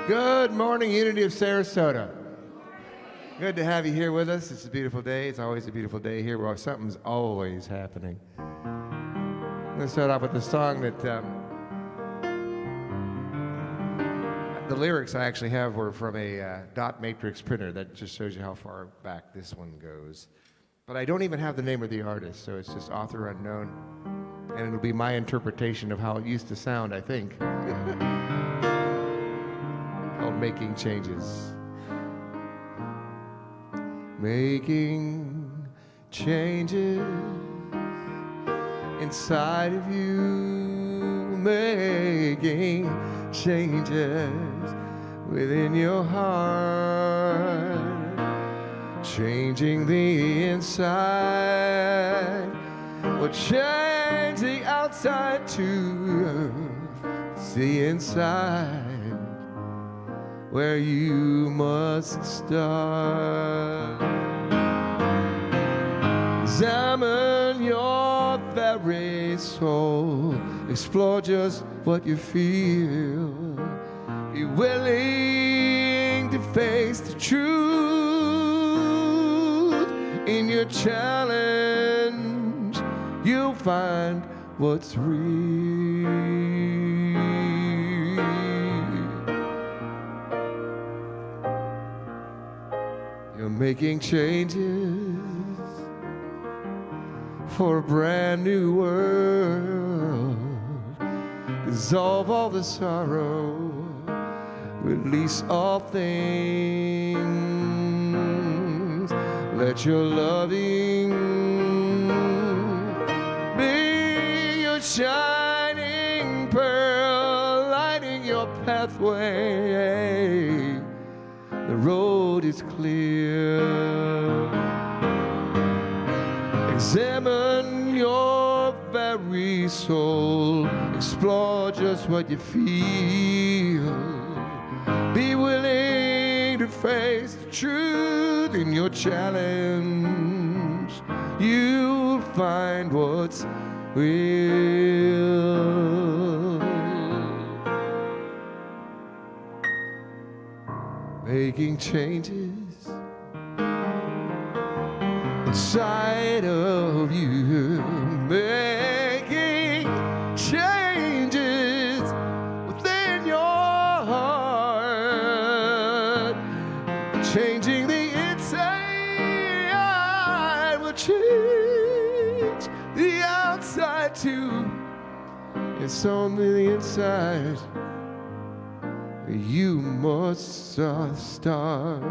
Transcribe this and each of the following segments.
Good morning, Unity of Sarasota. Good to have you here with us. It's a beautiful day. It's always a beautiful day here. Well, something's always happening. I'm going to start off with a song that the lyrics I actually have were from a dot matrix printer. That just shows you how far back this one goes. But I don't even have the name of the artist, so it's just author unknown. And it'll be my interpretation of how it used to sound, I think. Called Making Changes. Making changes inside of you, making changes within your heart, changing the inside will change the outside too. See inside where you must start. Examine your very soul. Explore just what you feel. Be willing to face the truth. In your challenge, you'll find what's real. You're making changes for a brand new world. Dissolve all the sorrow, release all things. Let your loving be your shining pearl, lighting your pathway. The road is clear. Examine your very soul. Explore just what you feel. Be willing to face the truth in your challenge. You'll find what's real. Making changes inside of you, making changes within your heart, changing the inside will change the outside too. It's only the inside you must start.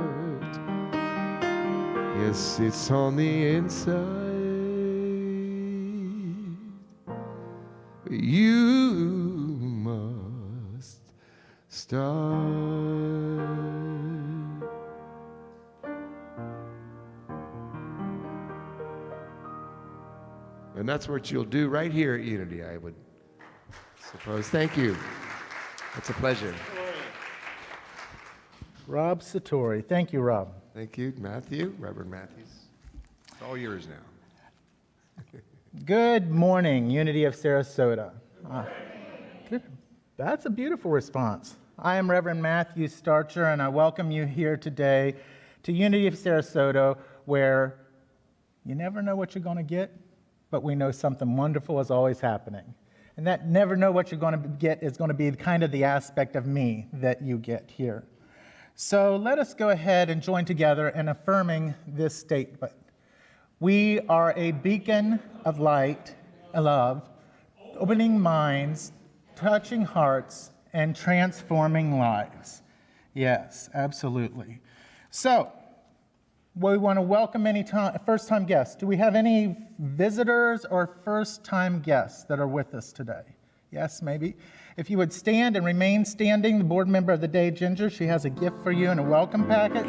Yes, it's on the inside. You must start. And that's what you'll do right here at Unity, I would suppose. Thank you. It's a pleasure. Rob Satori. Thank you, Rob. Thank you, Matthew, Reverend Matthews. It's all yours now. Good morning, Unity of Sarasota. Good. That's a beautiful response. I am Reverend Matthew Starcher, and I welcome you here today to Unity of Sarasota, where you never know what you're going to get, but we know something wonderful is always happening. And that never know what you're going to get is going to be kind of the aspect of me that you get here. So let us go ahead and join together in affirming this statement. We are a beacon of light, love, opening minds, touching hearts, and transforming lives. Yes, absolutely. So, we want to welcome any first-time guests. Do we have any visitors or first-time guests that are with us today? Yes, maybe. If you would stand and remain standing, the board member of the day, Ginger, she has a gift for you in a welcome packet.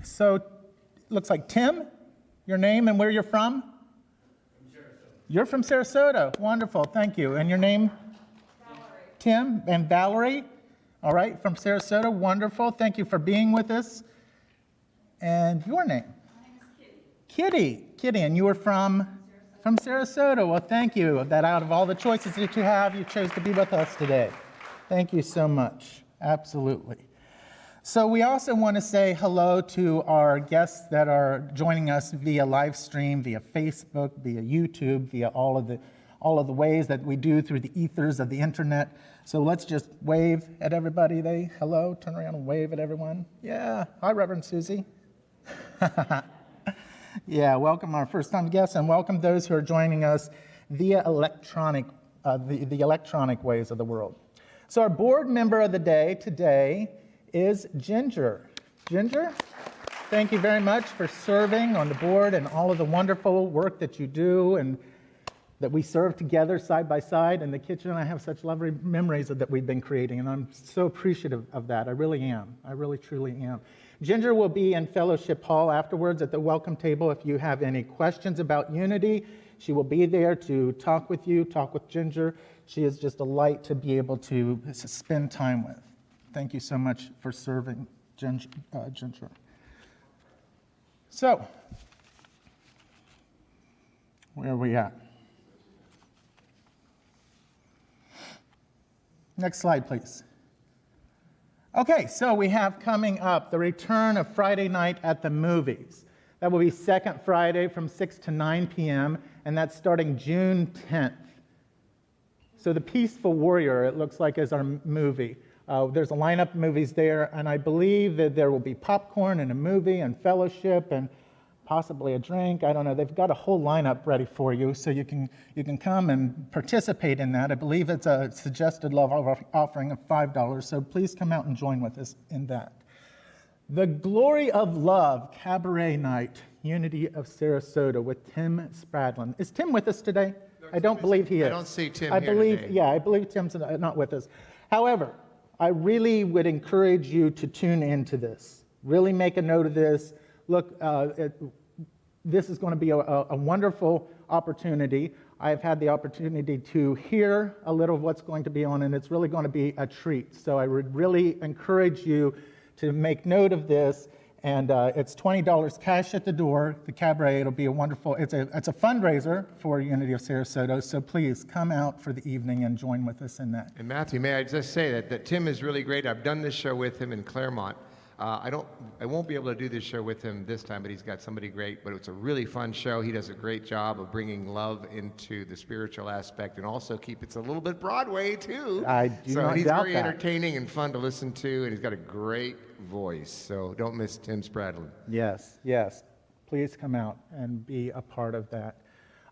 So, looks like Tim, your name and where you're from? From Sarasota. You're from Sarasota. Wonderful, thank you. And your name? Valerie. Tim and Valerie. All right, from Sarasota. Wonderful. Thank you for being with us. And your name? My name is Kitty. Kitty, and you are from from Sarasota. Well, thank you that out of all the choices that you have, you chose to be with us today. Thank you so much. Absolutely. So we also want to say hello to our guests that are joining us via live stream, via Facebook, via YouTube, via all of the ways that we do through the ethers of the internet. So let's just wave at everybody. Hello, turn around and wave at everyone. Yeah, hi, Reverend Susie. Yeah, welcome our first-time guests, and welcome those who are joining us via the electronic ways of the world. So our board member of the day today is Ginger. Ginger, thank you very much for serving on the board and all of the wonderful work that you do and that we serve together side by side in the kitchen. I have such lovely memories that we've been creating, and I'm so appreciative of that. I really am. I really, truly am. Ginger will be in Fellowship Hall afterwards at the welcome table. If you have any questions about Unity, she will be there to talk with you, talk with Ginger. She is just a light to be able to spend time with. Thank you so much for serving, Ginger. So, where are we at? Next slide, please. Okay, so we have coming up the return of Friday night at the movies. That will be second Friday from 6 to 9 p.m., and that's starting June 10th. So The Peaceful Warrior, it looks like, is our movie. There's a lineup of movies there, and I believe that there will be popcorn and a movie and fellowship and possibly a drink. I don't know. They've got a whole lineup ready for you, so you can come and participate in that. I believe it's a suggested love offering of $5, so please come out and join with us in that. The Glory of Love Cabaret Night, Unity of Sarasota with Tim Spradlin. Is Tim with us today? No, I don't believe he is. I don't see Tim here today. Yeah, I believe Tim's not with us. However, I really would encourage you to tune into this. Really make a note of this. Look, this is going to be a wonderful opportunity. I've had the opportunity to hear a little of what's going to be on, and it's really going to be a treat. So I would really encourage you to make note of this. And it's $20 cash at the door. The cabaret, it'll be a wonderful, it's a fundraiser for Unity of Sarasota. So please come out for the evening and join with us in that. And Matthew, may I just say that Tim is really great. I've done this show with him in Claremont. I won't be able to do this show with him this time, but he's got somebody great. But it's a really fun show. He does a great job of bringing love into the spiritual aspect, and also it's a little bit Broadway too. I do so not he's doubt very that. entertaining and fun to listen to, and he's got a great voice. So don't miss Tim Spradlin. Yes. Please come out and be a part of that.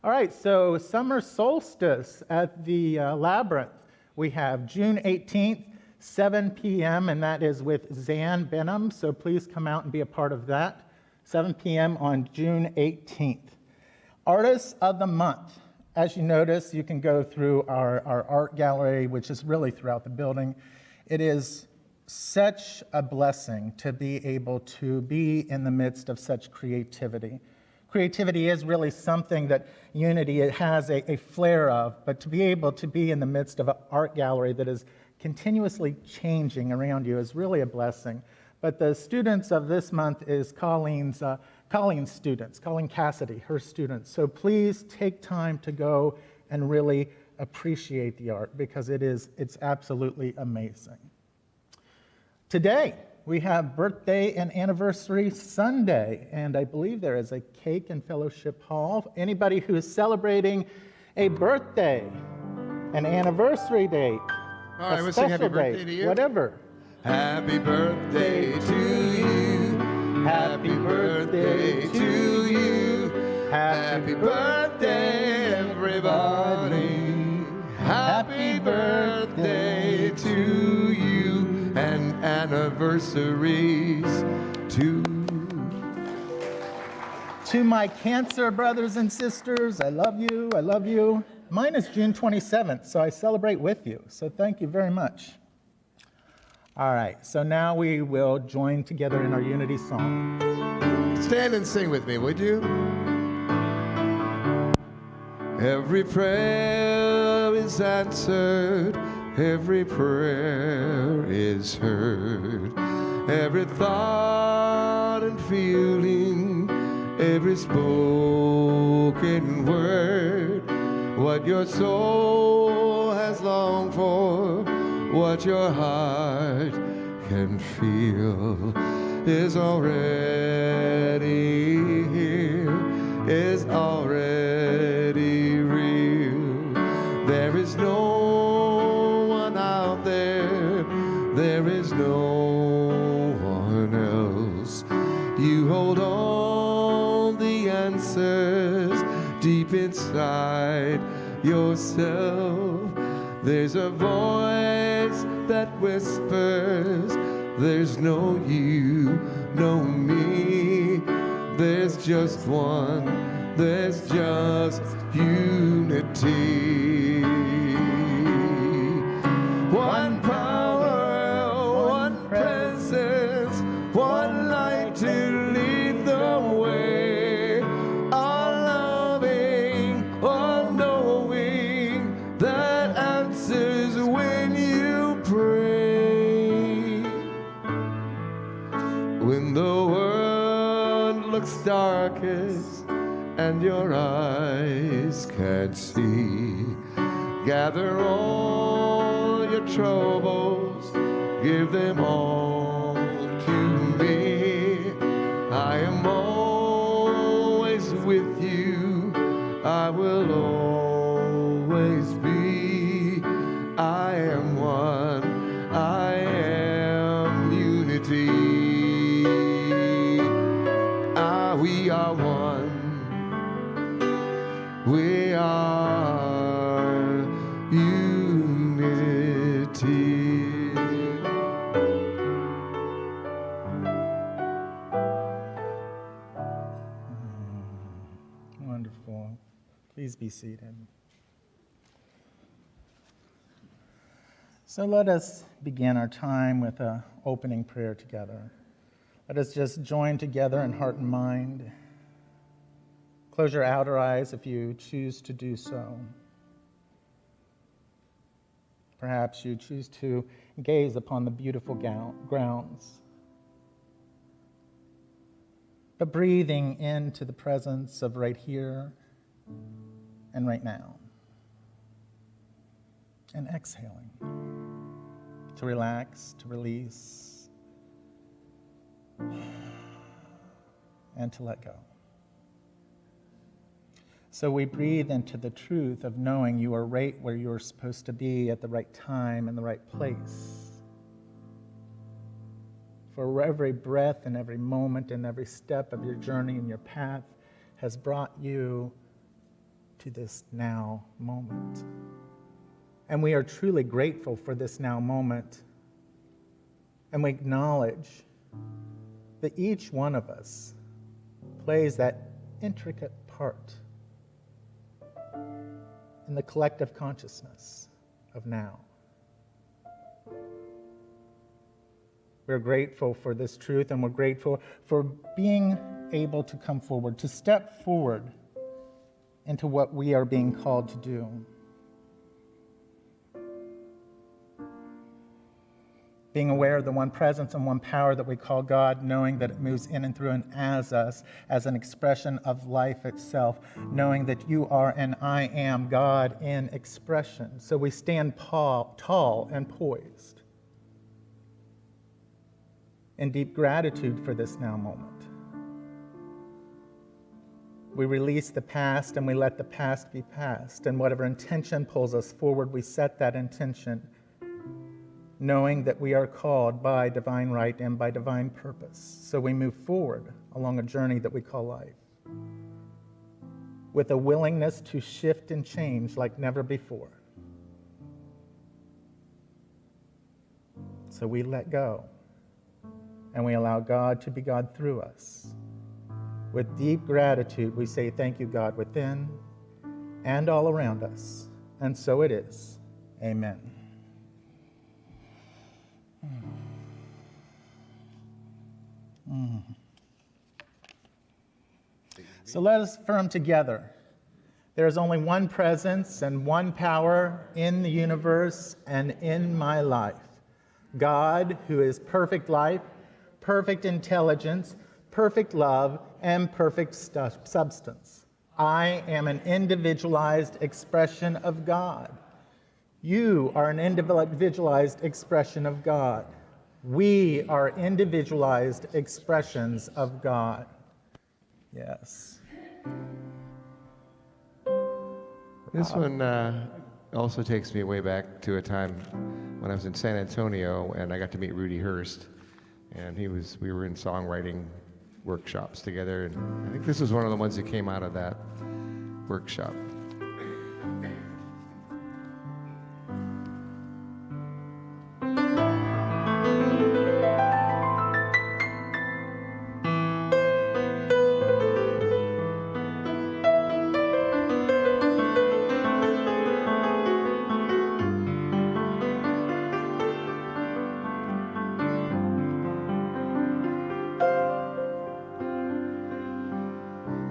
All right, so summer solstice at the Labyrinth. We have June 18th. 7 p.m., and that is with Zan Benham, so please come out and be a part of that. 7 p.m. on June 18th. Artists of the Month. As you notice, you can go through our art gallery, which is really throughout the building. It is such a blessing to be able to be in the midst of such creativity. Creativity is really something that Unity has a flair of, but to be able to be in the midst of an art gallery that is continuously changing around you is really a blessing. But the students of this month is Colleen's students, Colleen Cassidy, her students. So please take time to go and really appreciate the art because it's absolutely amazing. Today, we have birthday and anniversary Sunday, and I believe there is a cake in Fellowship Hall. Anybody who is celebrating a birthday, an anniversary date, All right, a we'll sing special happy birthday date, to you. whatever. Happy birthday to you. Happy birthday to you. Happy birthday, everybody. Happy birthday to you. And anniversaries to my Cancer brothers and sisters, I love you, I love you. Mine is June 27th, so I celebrate with you. So thank you very much. All right, so now we will join together in our Unity song. stand and sing with me, would you? Every prayer is answered, every prayer is heard, every thought and feeling every spoken word, what your soul has longed for, what your heart can feel is already here, is already real. There is no one out there, there is no one else. You hold all the answers deep inside yourself. There's a voice that whispers, there's no you, no me. There's just one, there's just unity. One power, one presence, one light to lead the way. All loving, all knowing, that answers when you pray. When the world looks darkest and your eyes can't see, gather all your troubles, give them all to me. I am always with you, I will always be. I am one, I am unity. We are one, we are unity. Wonderful. Please be seated. So let us begin our time with an opening prayer together. Let us just join together in heart and mind. Close your outer eyes if you choose to do so. Perhaps you choose to gaze upon the beautiful grounds. But breathing into the presence of right here and right now. And exhaling to relax, to release, and to let go. So we breathe into the truth of knowing you are right where you're supposed to be at the right time and the right place. For every breath and every moment and every step of your journey and your path has brought you to this now moment. And we are truly grateful for this now moment. And we acknowledge that each one of us plays that intricate part in the collective consciousness of now. We're grateful for this truth, and we're grateful for being able to come forward, to step forward into what we are being called to do. Being aware of the one presence and one power that we call God, knowing that it moves in and through and as us, as an expression of life itself, knowing that you are and I am God in expression. So we stand tall and poised in deep gratitude for this now moment. We release the past and we let the past be past, and whatever intention pulls us forward, we set that intention, knowing that we are called by divine right and by divine purpose. So we move forward along a journey that we call life, with a willingness to shift and change like never before. So we let go, and we allow God to be God through us. With deep gratitude, we say, thank you, God, within and all around us. And so it is. Amen. So let us affirm together. There is only one presence and one power in the universe and in my life. God, who is perfect life, perfect intelligence, perfect love, and perfect substance. I am an individualized expression of God. You are an individualized expression of God. We are individualized expressions of God. Yes. This one also takes me way back to a time when I was in San Antonio and I got to meet Rudy Hurst. And we were in songwriting workshops together. And I think this was one of the ones that came out of that workshop.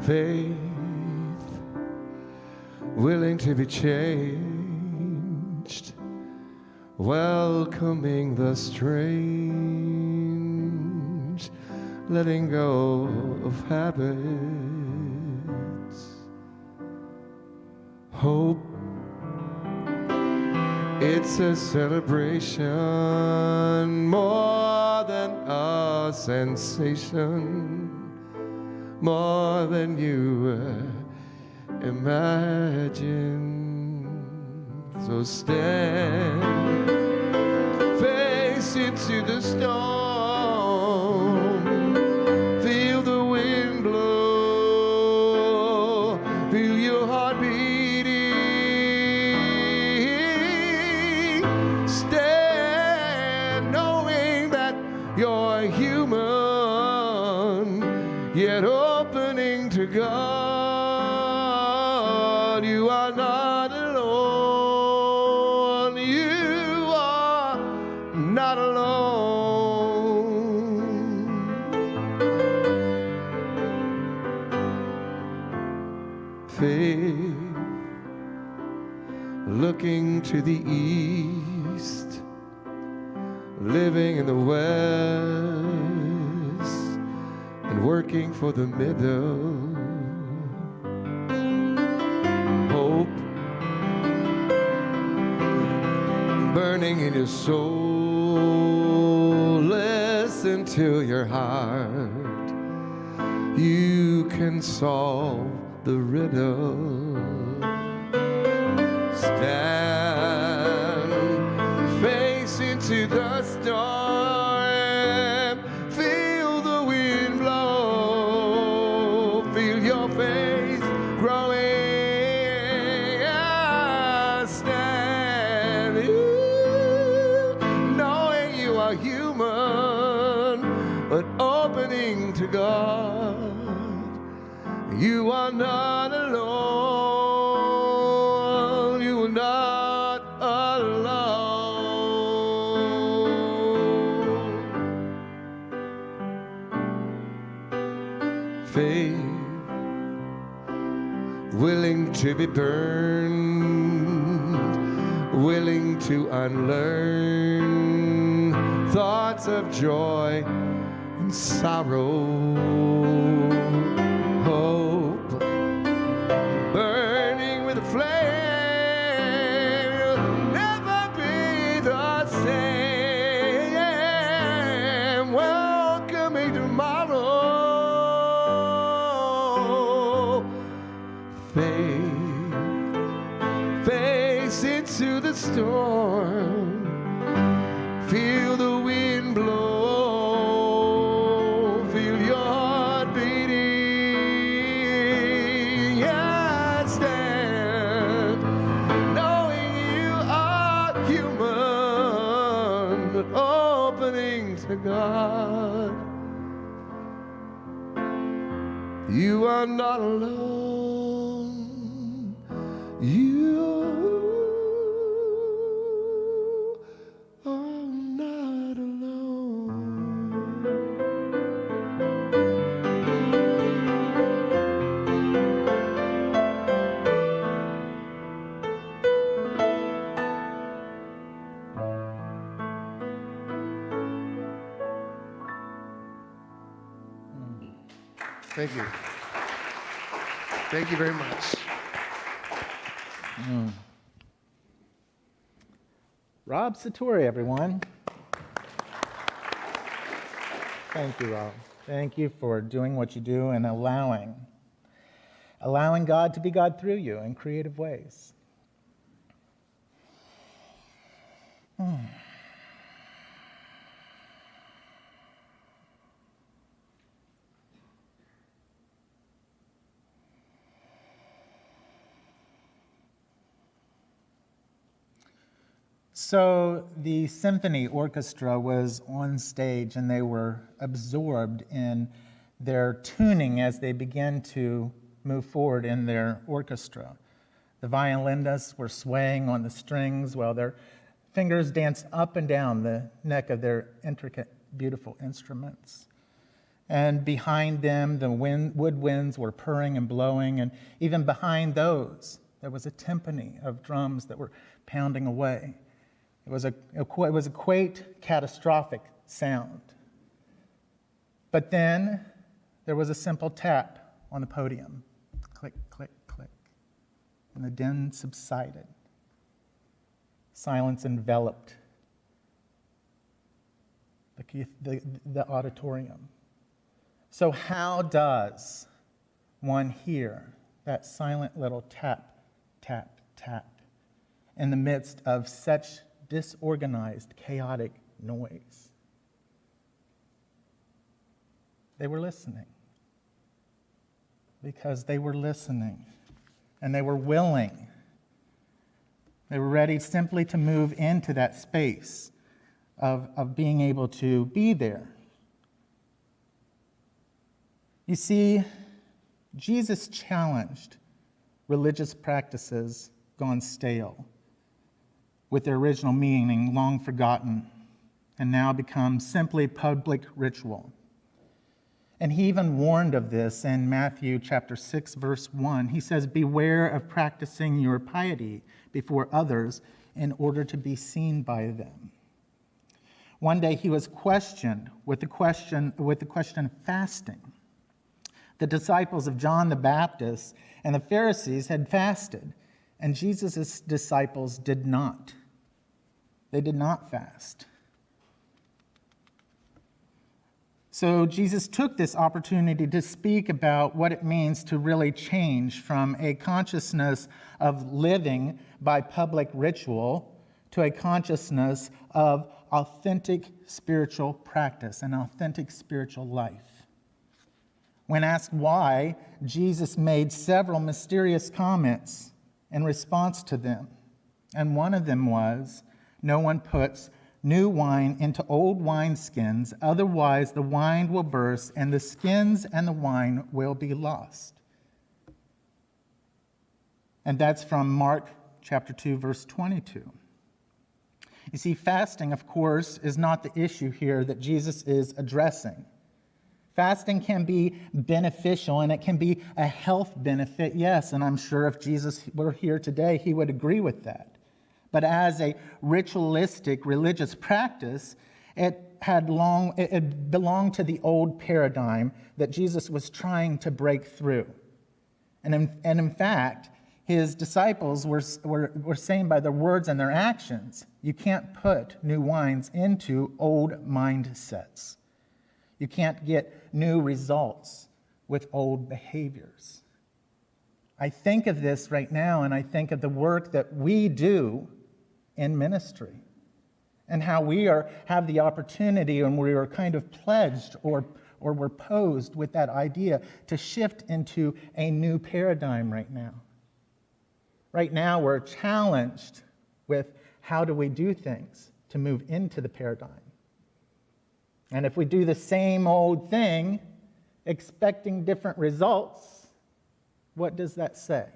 Faith, willing to be changed, welcoming the strange, letting go of habits. Hope, it's a celebration more than a sensation, more than you imagine. So stand, face into the storm, feel the wind blow, feel your heart beating. Stand knowing that you're human, yet opening to God. You are not alone. You are not alone. Faith, looking to the east, living in the west, and working for the middle. Hope, burning in your soul. Listen to your heart. You can solve the riddle. Stand, face into the storm. Feel the wind blow. Feel your faith growing. Stand, knowing you are human, but opening to God. You are not alone. You are not alone. Faith, willing to be burned, willing to unlearn thoughts of joy and sorrow. Hope, burning with a flame, you'll never be the same. Welcoming tomorrow. Faith, face into the storm. Feel the wind blow. Feel your heart beating. Yeah, stand, knowing you are human, but opening to God. You are not alone. You are not alone. Thank you. Thank you very much. Rob Satori, everyone. Thank you, Rob. Thank you for doing what you do and allowing God to be God through you in creative ways. So the symphony orchestra was on stage and they were absorbed in their tuning as they began to move forward in their orchestra. The violinists were swaying on the strings while their fingers danced up and down the neck of their intricate, beautiful instruments. And behind them, the woodwinds were purring and blowing, and even behind those, there was a timpani of drums that were pounding away. It was a quaint, catastrophic sound. But then there was a simple tap on the podium. Click, click, click. And the din subsided. Silence enveloped the auditorium. So how does one hear that silent little tap, tap, tap in the midst of such disorganized, chaotic noise? They were listening. Because they were listening. And they were willing. They were ready simply to move into that space of being able to be there. You see, Jesus challenged religious practices gone stale, with their original meaning long forgotten, and now become simply public ritual. And he even warned of this in Matthew chapter 6, verse 1. He says, "Beware of practicing your piety before others in order to be seen by them." One day he was questioned with the question of fasting. The disciples of John the Baptist and the Pharisees had fasted, and Jesus' disciples did not. They did not fast. So Jesus took this opportunity to speak about what it means to really change from a consciousness of living by public ritual to a consciousness of authentic spiritual practice and authentic spiritual life. When asked why, Jesus made several mysterious comments in response to them. And one of them was, "No one puts new wine into old wineskins, otherwise the wine will burst, and the skins and the wine will be lost." And that's from Mark chapter 2, verse 22. You see, fasting, of course, is not the issue here that Jesus is addressing. Fasting can be beneficial, and it can be a health benefit, yes, and I'm sure if Jesus were here today, he would agree with that. But as a ritualistic religious practice, it belonged to the old paradigm that Jesus was trying to break through. And in fact, his disciples were saying by their words and their actions, you can't put new wines into old mindsets. You can't get new results with old behaviors. I think of this right now, and I think of the work that we do in ministry and how we have the opportunity, and we are kind of pledged or we're posed with that idea to shift into a new paradigm right now. Right now, we're challenged with how do we do things to move into the paradigm. And if we do the same old thing, expecting different results, what does that say?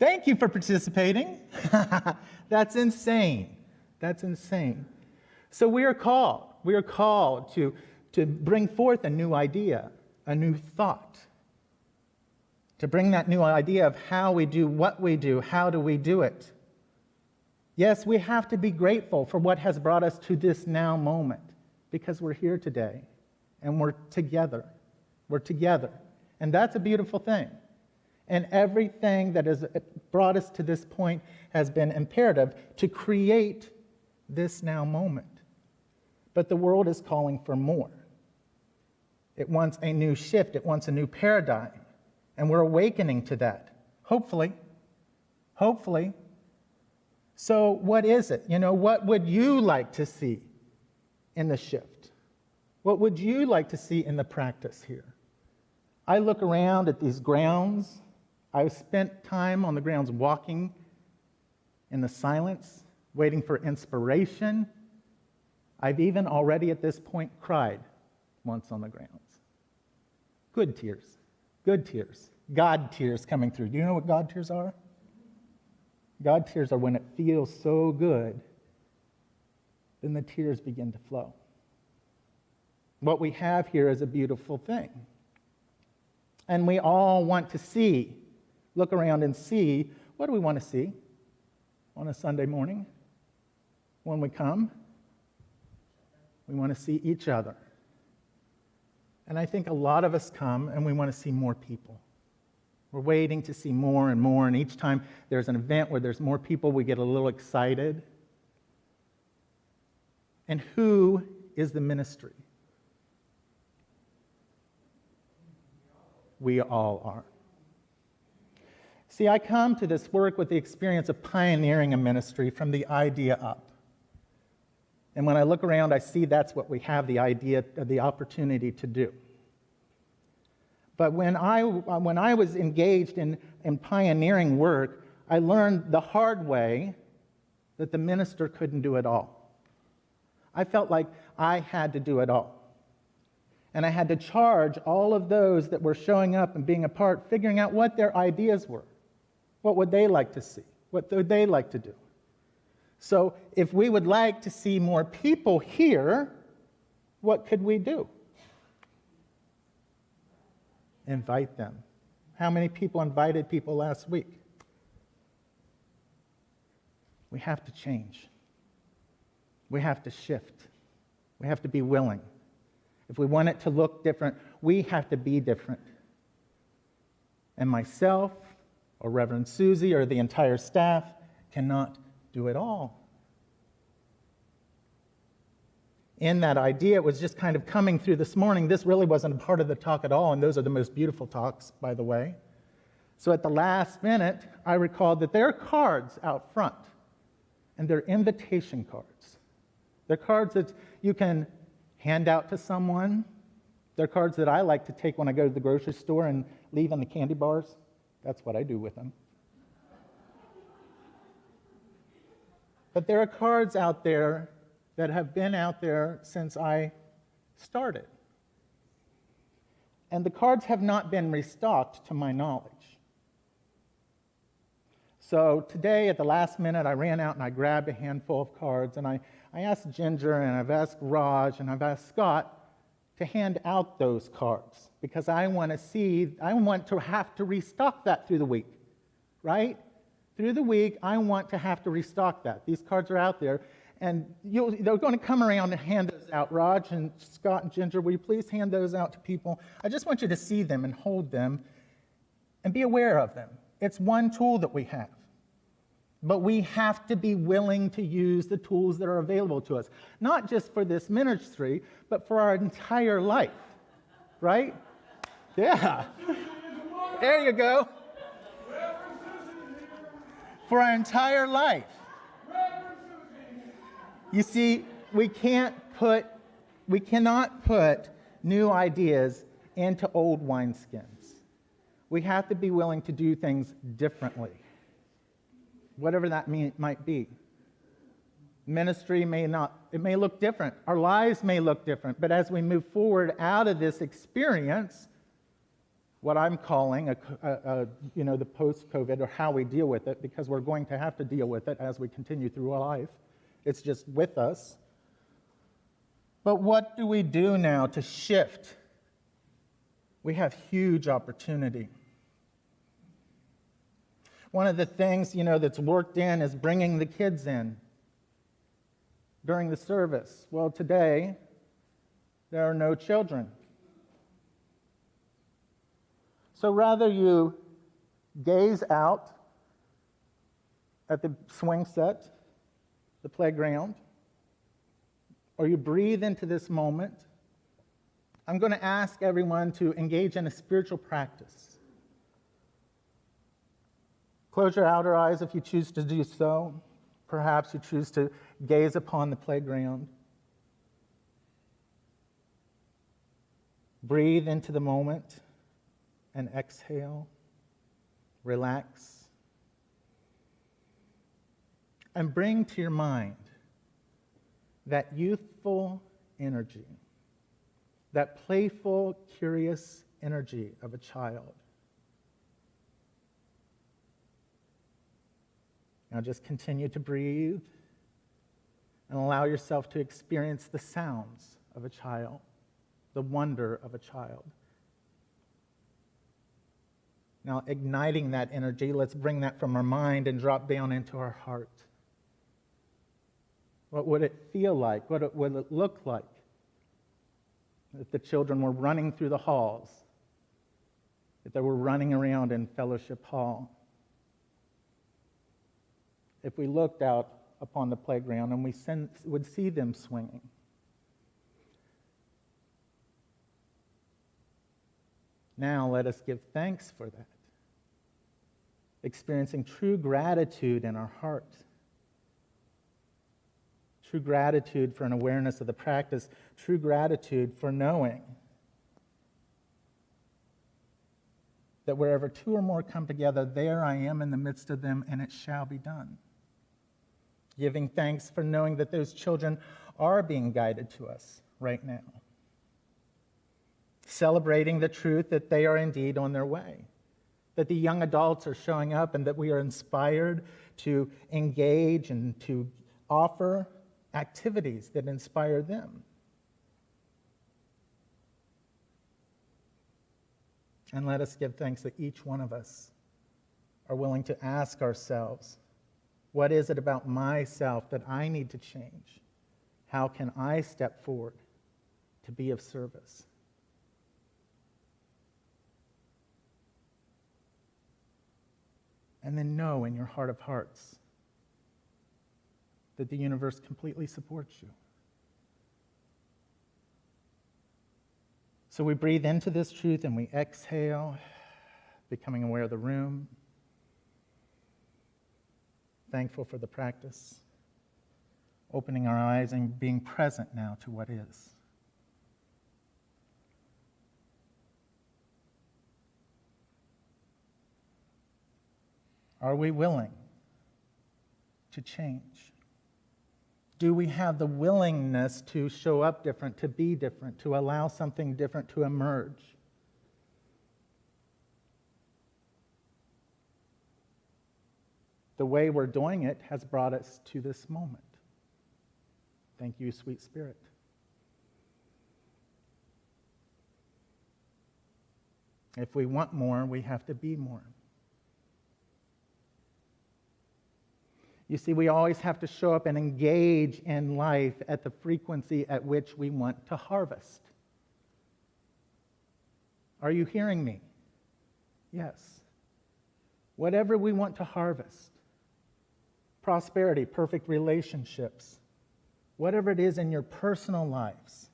Thank you for participating. That's insane. That's insane. So we are called to bring forth a new idea, a new thought, to bring that new idea of how we do what we do, how do we do it. Yes, we have to be grateful for what has brought us to this now moment, because we're here today. and we're together. We're together. And that's a beautiful thing. And everything that has brought us to this point has been imperative to create this now moment. But the world is calling for more. It wants a new shift. It wants a new paradigm. And we're awakening to that. Hopefully. Hopefully. So what is it? What would you like to see in the shift? What would you like to see in the practice here? I look around at these grounds. I've spent time on the grounds walking in the silence, waiting for inspiration. I've even already at this point cried once on the grounds. Good tears. Good tears. God tears coming through. Do you know what God tears are? God tears are when it feels so good, then the tears begin to flow. What we have here is a beautiful thing. And we all want to see, look around and see, what do we want to see on a Sunday morning when we come? We want to see each other. And I think a lot of us come and we want to see more people. We're waiting to see more and more, and each time there's an event where there's more people, we get a little excited. And who is the ministry? We all are. See, I come to this work with the experience of pioneering a ministry from the idea up. And when I look around, I see that's what we have the idea, the opportunity to do. But when I was engaged in pioneering work, I learned the hard way that the minister couldn't do it all. I felt like I had to do it all. And I had to charge all of those that were showing up and being a part, figuring out what their ideas were. What would they like to see? What would they like to do? So if we would like to see more people here, what could we do? Invite them. How many people invited people last week? We have to change. We have to shift. We have to be willing. If we want it to look different, we have to be different. And myself, or Reverend Susie, or the entire staff cannot do it all. In that idea, it was just kind of coming through this morning. This really wasn't a part of the talk at all, and those are the most beautiful talks, by the way. So at the last minute, I recalled that there are cards out front, and they're invitation cards. They're cards that you can hand out to someone. They're cards that I like to take when I go to the grocery store and leave in the candy bars. That's what I do with them. But there are cards out there that have been out there since I started. And the cards have not been restocked to my knowledge. So today, at the last minute, I ran out and I grabbed a handful of cards, and I asked Ginger, and I've asked Raj, and I've asked Scott to hand out those cards, because I want to have to restock that through the week, right? Through the week, I want to have to restock that. These cards are out there. And they're going to come around and hand those out. Raj and Scott and Ginger, will you please hand those out to people? I just want you to see them and hold them and be aware of them. It's one tool that we have. But we have to be willing to use the tools that are available to us, not just for this ministry, but for our entire life, right? Yeah. There you go. For our entire life. You see, we cannot put new ideas into old wineskins. We have to be willing to do things differently, whatever that might be. Ministry may look different. Our lives may look different. But as we move forward out of this experience, what I'm calling the post-COVID, or how we deal with it, because we're going to have to deal with it as we continue through our life. It's just with us. But what do we do now to shift? We have huge opportunity. One of the things, that's worked in is bringing the kids in during the service. Well, today, there are no children. So rather you gaze out at the swing set, the playground, or you breathe into this moment, I'm going to ask everyone to engage in a spiritual practice. Close your outer eyes if you choose to do so. Perhaps you choose to gaze upon the playground. Breathe into the moment and exhale. Relax. And bring to your mind that youthful energy, that playful, curious energy of a child. Now just continue to breathe and allow yourself to experience the sounds of a child, the wonder of a child. Now, igniting that energy, let's bring that from our mind and drop down into our heart. What would it feel like? What would it look like if the children were running through the halls, if they were running around in Fellowship Hall? If we looked out upon the playground and we would see them swinging. Now let us give thanks for that, experiencing true gratitude in our heart, true gratitude for an awareness of the practice, true gratitude for knowing that wherever two or more come together, there I am in the midst of them, and it shall be done. Giving thanks for knowing that those children are being guided to us right now. Celebrating the truth that they are indeed on their way, that the young adults are showing up and that we are inspired to engage and to offer activities that inspire them. And let us give thanks that each one of us are willing to ask ourselves, what is it about myself that I need to change? How can I step forward to be of service? And then know in your heart of hearts that the universe completely supports you. So we breathe into this truth and we exhale, becoming aware of the room, thankful for the practice, opening our eyes and being present now to what is. Are we willing to change? Do we have the willingness to show up different, to be different, to allow something different to emerge? The way we're doing it has brought us to this moment. Thank you, sweet Spirit. If we want more, we have to be more. You see, we always have to show up and engage in life at the frequency at which we want to harvest. Are you hearing me? Yes. Whatever we want to harvest, prosperity, perfect relationships, whatever it is in your personal lives,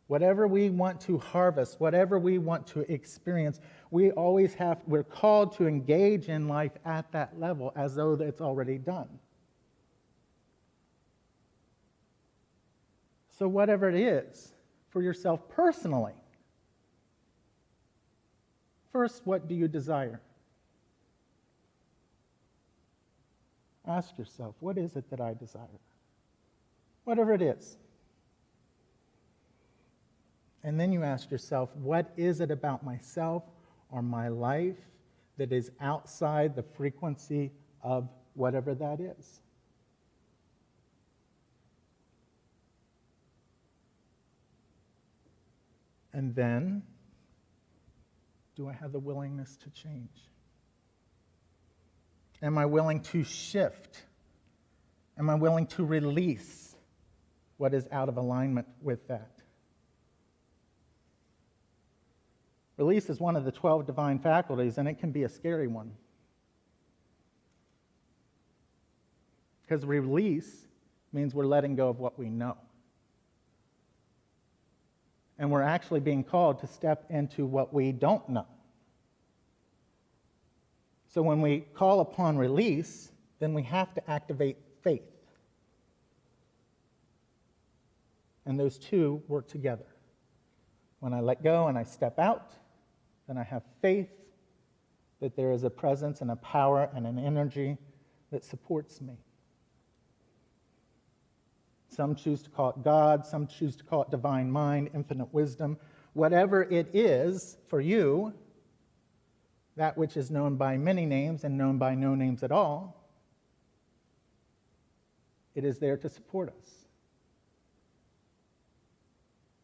whatever we want to harvest, whatever we want to experience, we're called to engage in life at that level as though it's already done. So whatever it is for yourself personally, first, what do you desire? Ask yourself, what is it that I desire? Whatever it is. And then you ask yourself, what is it about myself or my life that is outside the frequency of whatever that is? And then, do I have the willingness to change? Am I willing to shift? Am I willing to release? what is out of alignment with that. Release is one of the 12 divine faculties, and it can be a scary one. Because release means we're letting go of what we know. And we're actually being called to step into what we don't know. So when we call upon release, then we have to activate faith. And those two work together. When I let go and I step out, then I have faith that there is a presence and a power and an energy that supports me. Some choose to call it God, some choose to call it divine mind, infinite wisdom. Whatever it is for you, that which is known by many names and known by no names at all, it is there to support us.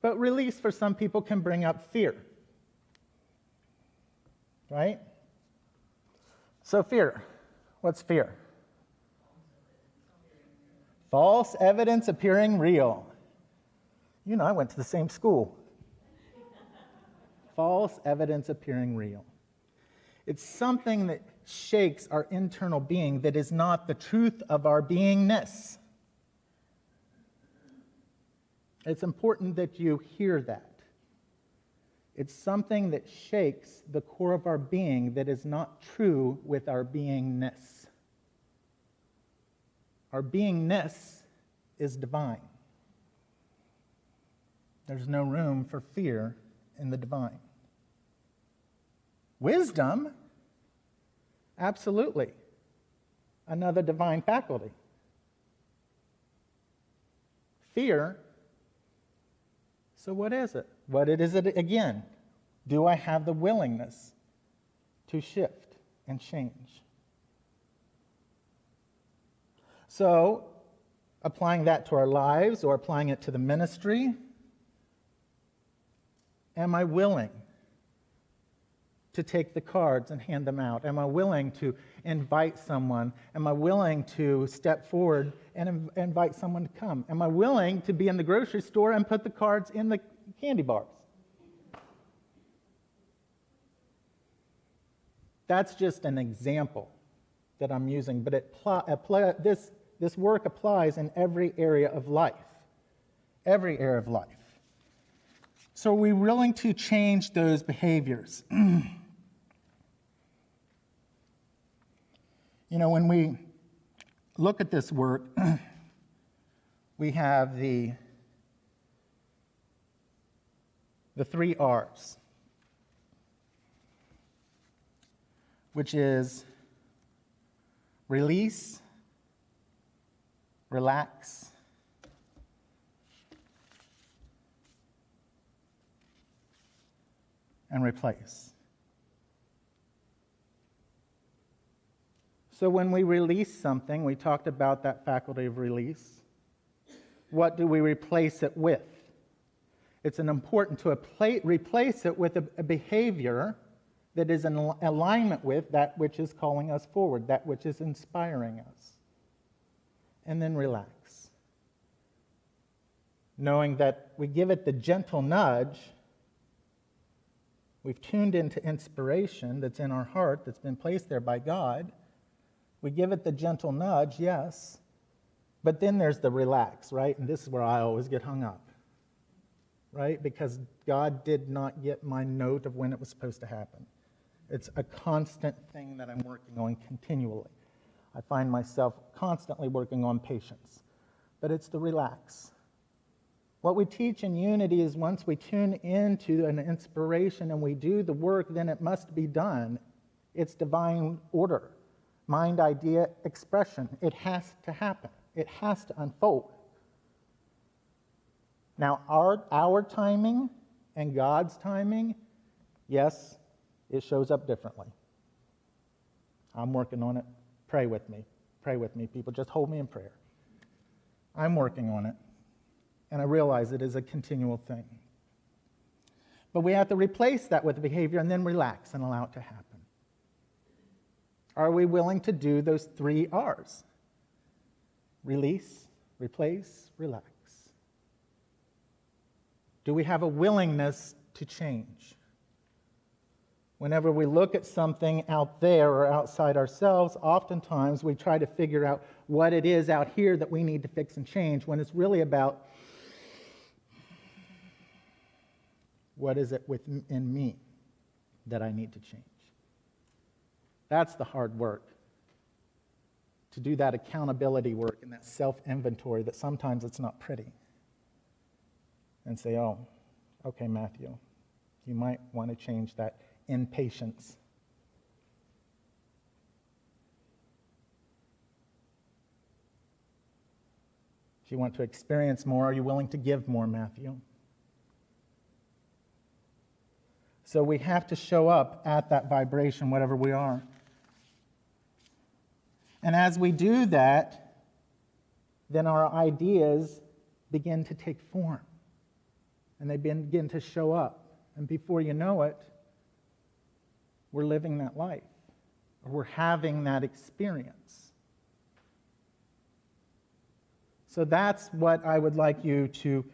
But release for some people can bring up fear. Right? So fear. What's fear? False evidence appearing real. You know, I went to the same school. False evidence appearing real. It's something that shakes our internal being that is not the truth of our beingness. It's important that you hear that. It's something that shakes the core of our being that is not true with our beingness. Our beingness is divine. There's no room for fear in the divine. Wisdom, absolutely, another divine faculty. Fear, so what is it? What is it again? Do I have the willingness to shift and change? So, applying that to our lives or applying it to the ministry, am I willing to take the cards and hand them out? Am I willing to invite someone? Am I willing to step forward and invite someone to come? Am I willing to be in the grocery store and put the cards in the candy bars? That's just an example that I'm using, but this work applies in every area of life. Every area of life. So are we willing to change those behaviors? You know, when we look at this work, we have the 3 R's, which is release, relax, and replace. So when we release something, we talked about that faculty of release. What do we replace it with? It's important to replace it with a behavior that is in alignment with that which is calling us forward, that which is inspiring us. And then relax. Knowing that we give it the gentle nudge, we've tuned into inspiration that's in our heart, that's been placed there by God. We give it the gentle nudge, yes, but then there's the relax, right? And this is where I always get hung up, right? Because God did not get my note of when it was supposed to happen. It's a constant thing that I'm working on continually. I find myself constantly working on patience, but it's the relax. What we teach in unity is once we tune into an inspiration and we do the work, then it must be done. It's divine order. Mind, idea, expression. It has to happen. It has to unfold. Now, our timing and God's timing, yes, it shows up differently. I'm working on it. Pray with me. Pray with me, people. Just hold me in prayer. I'm working on it. And I realize it is a continual thing. But we have to replace that with behavior and then relax and allow it to happen. Are we willing to do those 3 R's? Release, replace, relax. Do we have a willingness to change? Whenever we look at something out there or outside ourselves, oftentimes we try to figure out what it is out here that we need to fix and change, when it's really about what is it within me that I need to change. That's the hard work. To do that accountability work and that self-inventory that sometimes it's not pretty. And say, oh, okay, Matthew, you might want to change that impatience. If you want to experience more, are you willing to give more, Matthew? So we have to show up at that vibration, whatever we are. And as we do that, then our ideas begin to take form. And they begin to show up. And before you know it, we're living that life. Or we're having that experience. So that's what I would like you to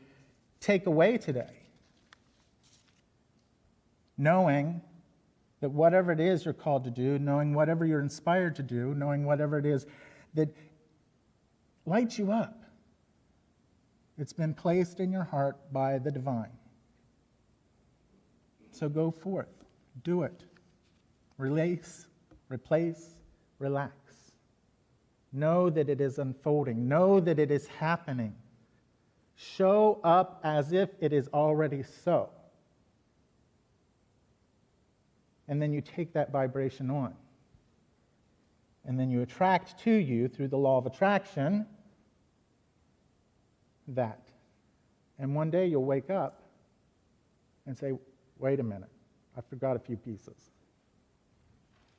take away today. Knowing that whatever it is you're called to do, knowing whatever you're inspired to do, knowing whatever it is that lights you up, it's been placed in your heart by the divine. So go forth, do it. Release, replace, relax. Know that it is unfolding. Know that it is happening. Show up as if it is already so. And then you take that vibration on. And then you attract to you, through the law of attraction, that. And one day you'll wake up and say, wait a minute, I forgot a few pieces.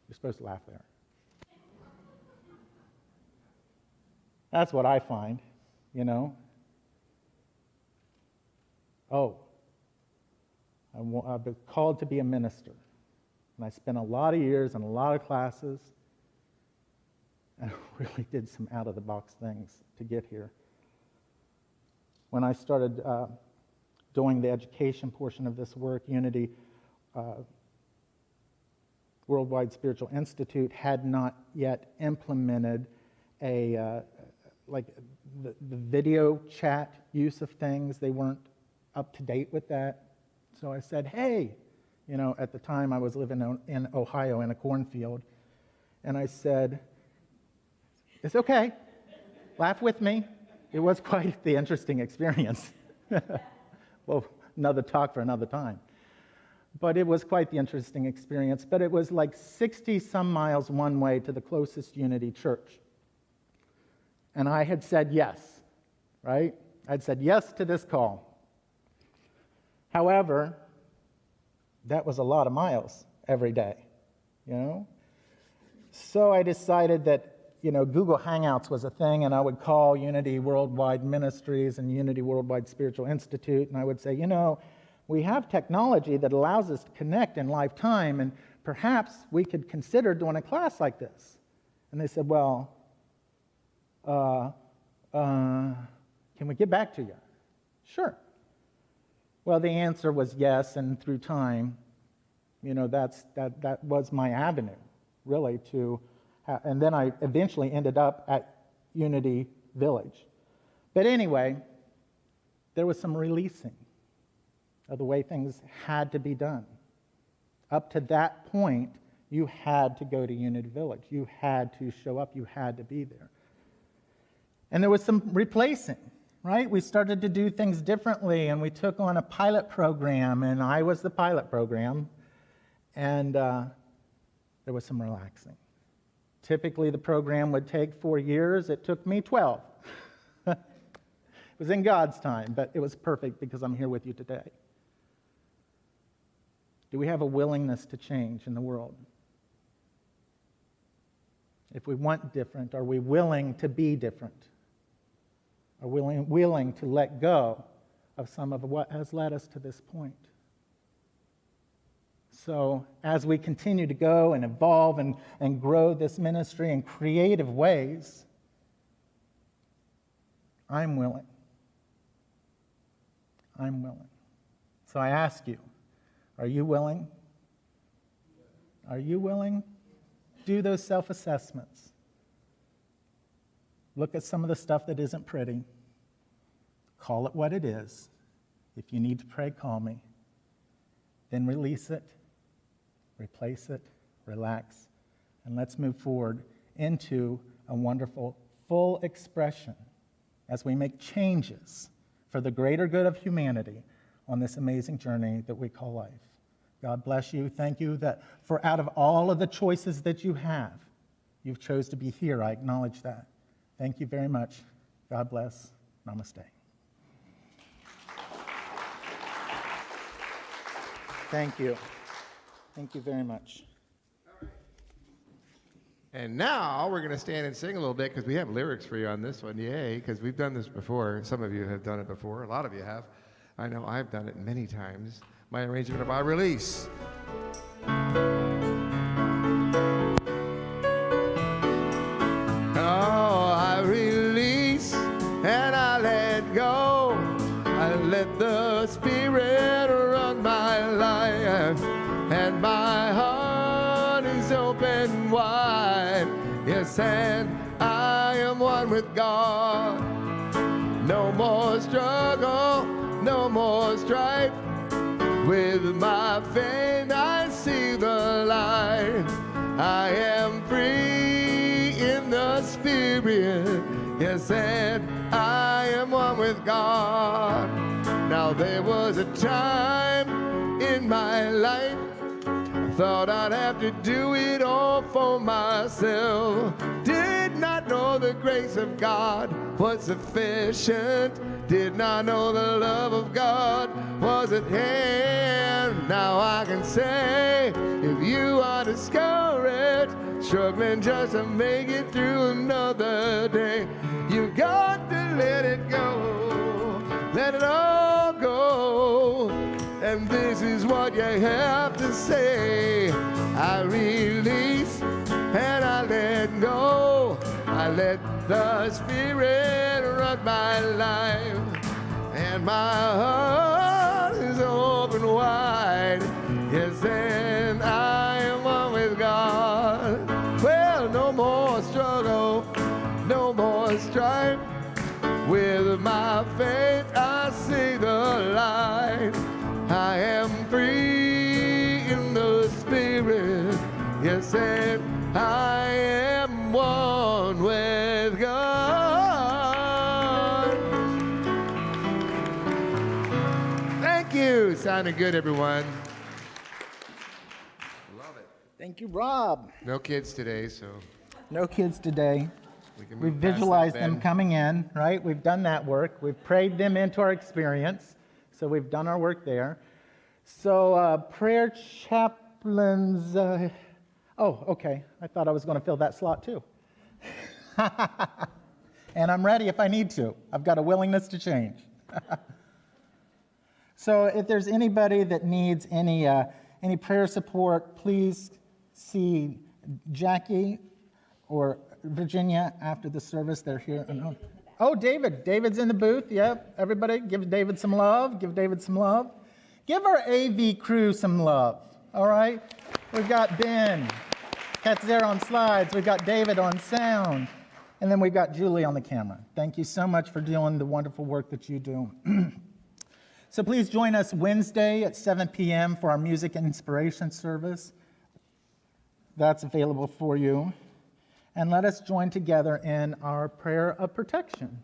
You're supposed to laugh there. That's what I find, you know. Oh, I've been called to be a minister. And I spent a lot of years and a lot of classes, and I really did some out-of-the-box things to get here. When I started doing the education portion of this work, Unity Worldwide Spiritual Institute had not yet implemented the video chat use of things. They weren't up to date with that. So I said, hey, you know, at the time I was living in Ohio in a cornfield, and I said, it's okay, laugh with me. It was quite the interesting experience. Well, another talk for another time. But it was quite the interesting experience. But it was like 60-some miles one way to the closest Unity church. And I had said yes, right? I'd said yes to this call. However, that was a lot of miles every day, you know? So I decided that, you know, Google Hangouts was a thing, and I would call Unity Worldwide Ministries and Unity Worldwide Spiritual Institute, and I would say, you know, we have technology that allows us to connect in live time, and perhaps we could consider doing a class like this. And they said, well, can we get back to you? Sure. Well, the answer was yes, and through time, you know, that was my avenue, really, and then I eventually ended up at Unity Village. But anyway, there was some releasing of the way things had to be done. Up to that point, you had to go to Unity Village. You had to show up. You had to be there. And there was some replacing, right? We started to do things differently, and we took on a pilot program, and I was the pilot program, and there was some relaxing. Typically, the program would take 4 years. It took me 12. It was in God's time, but it was perfect because I'm here with you today. Do we have a willingness to change in the world? If we want different, are we willing to be different? Are we willing to let go of some of what has led us to this point? So as we continue to go and evolve and grow this ministry in creative ways, I'm willing. I'm willing. So I ask you, are you willing? Are you willing? Do those self-assessments. Look at some of the stuff that isn't pretty. Call it what it is. If you need to pray, call me. Then release it, replace it, relax, and let's move forward into a wonderful, full expression as we make changes for the greater good of humanity on this amazing journey that we call life. God bless you. Thank you that for out of all of the choices that you have, you've chose to be here. I acknowledge that. Thank you very much. God bless. Namaste. Thank you. Thank you very much. And now we're going to stand and sing a little bit because we have lyrics for you on this one. Yay, because we've done this before. Some of you have done it before. A lot of you have. I know I've done it many times. My arrangement of I Release. Oh, I release and I let go. I let the Spirit run my life, and my heart is open wide. Yes, and I am one with God. No more struggle, no more strife. With my faith I see the light. I am free in the Spirit. Yes, and I am one with God. Now there was a time in my life I thought I'd have to do it all for myself. Did not know the grace of God was sufficient. Did not know the love of God was at hand. Now I can say, if you are discouraged, struggling just to make it through another day, you've got to let it go. Let it all go. And this is what you have to say. I release and I let go. I let the Spirit run my life, and my heart is open wide. Yes, and I am one with God. Well, no more struggle, no more strife. With my faith I see the light. I am free in the Spirit. Yes, and I am one with God. Thank you. Sounded good, everyone. Love it. Thank you, Rob. No kids today, so No kids today. we can We've move past visualized that, them Ben. coming in, right? We've done that work. We've prayed them into our experience. So we've done our work there. So prayer chaplains, oh, okay. I thought I was going to fill that slot too. And I'm ready if I need to. I've got a willingness to change. So if there's anybody that needs any prayer support, please see Jackie or Virginia after the service. They're here. Oh, David. David's in the booth. Yep. Everybody give David some love. Give David some love. Give our AV crew some love. All right? We've got Ben. Cat's there on slides. We've got David on sound. And then we've got Julie on the camera. Thank you so much for doing the wonderful work that you do. So please join us Wednesday at 7 p.m. for our music and inspiration service. That's available for you. And let us join together in our prayer of protection.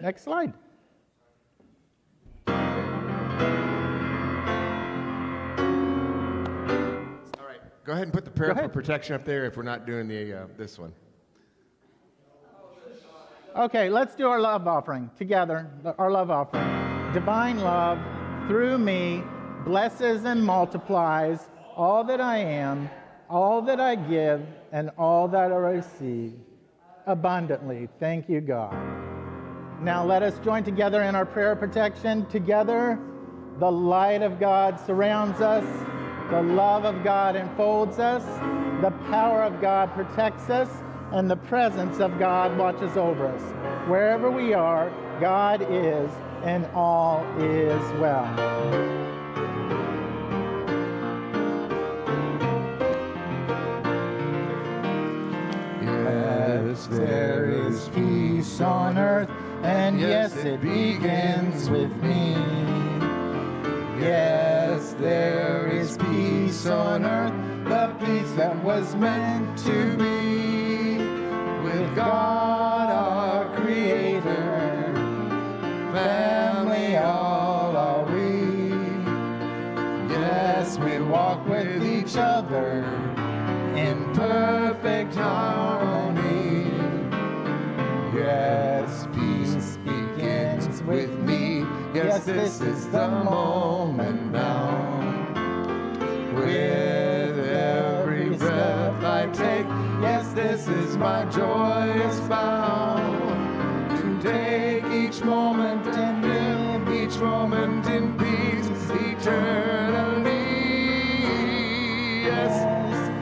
Next slide. All right. Go ahead and put the prayer for protection up there if we're not doing the this one. Okay, let's do our love offering together, our love offering. Divine love, through me, blesses and multiplies all that I am, all that I give, and all that I receive abundantly. Thank you, God. Now let us join together in our prayer of protection. Together, the light of God surrounds us, the love of God enfolds us, the power of God protects us, and the presence of God watches over us. Wherever we are, God is, and all is well. Yes, There is peace on earth, and yes, it begins with me. Yes, there is peace on earth, the peace that was meant to be with God our Creator. Family all are we. Yes, we walk with each other in perfect harmony. Yes, peace begins with me. Yes, this is the moment now. With every breath I take, yes, this is my joyous vow. To take each moment and live each moment in peace eternally. Yes,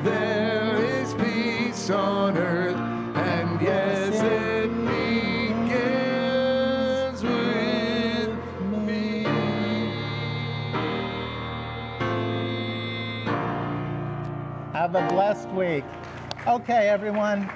there is peace on earth, and yes, it begins with me. Have a blessed week. Okay, everyone.